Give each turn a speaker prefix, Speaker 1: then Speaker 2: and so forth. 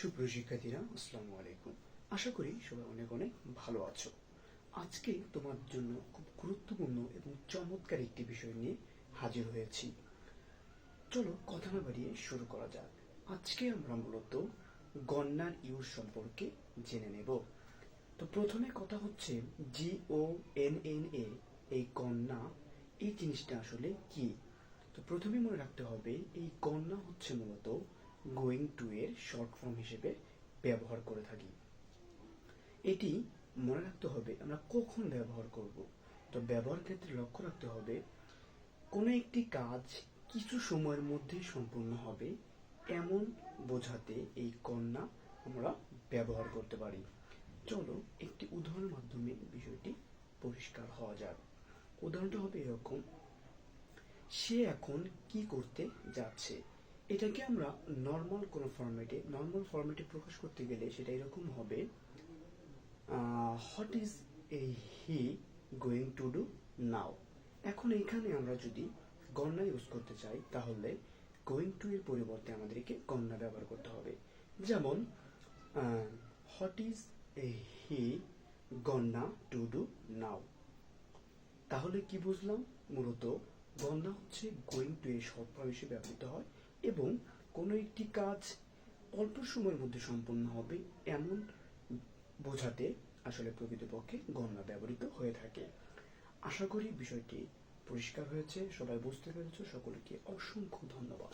Speaker 1: সুপ্রিয় শিক্ষার্থীরা, আসসালামু আলাইকুম। আশা করি সবাই অনেক অনেক ভালো আছো। আজকে তোমার জন্য খুব গুরুত্বপূর্ণ এবং চমৎকার একটি বিষয় নিয়ে হাজির হয়েছি। চলো কথা না বাড়িয়ে শুরু করা যাক। আজকে আমরা মূলত গণনার ইউজ সম্পর্কে জেনে নেব। তো প্রথমে কথা হচ্ছে GONNA, এই গণনা, এই জিনিসটা আসলে কি। তো প্রথমে মনে রাখতে হবে এই গণনা হচ্ছে মূলত গোয়িং টু এর শর্ট ফর্ম হিসেবে ব্যবহার করে থাকি। এটি মনে রাখতে হবে আমরা কখন ব্যবহার করব। তো ব্যবহার ক্ষেত্রে লক্ষ্য রাখতে হবে কোনো একটি কাজ কিছু সময়ের মধ্যে সম্পূর্ণ হবে এমন বোঝাতে এই গণনা আমরা ব্যবহার করতে পারি। চলো একটি উদাহরণের মাধ্যমে বিষয়টি পরিষ্কার হওয়া যাক। উদাহরণটা হবে এরকম: সে এখন কি করতে যাচ্ছে। এটাকে আমরা নর্মাল ফরম্যাটে প্রকাশ করতে গেলে সেটা এরকম হবে, what is he going to do now. এখন এখানে আমরা যদি গণনা ইউজ করতে চাই তাহলে গোয়িং টু এর পরিবর্তে আমাদেরকে গণনা ব্যবহার করতে হবে। যেমন হোয়াট ইজ হি গণনা টু ডু নাও। তাহলে কি বুঝলাম? মূলত গণনা হচ্ছে গোয়িং টু এর শর্ট ফর্ম হিসেবে ব্যবহৃত হয় এবং কোনো একটি কাজ অল্প সময়ের মধ্যে সম্পন্ন হবে এমন বোঝাতে আসলে প্রকৃতপক্ষে গণনা ব্যবহৃত হয়ে থাকে। আশা করি বিষয়টি পরিষ্কার হয়েছে, সবাই বুঝতে পেরেছ। সকলকে অসংখ্য ধন্যবাদ।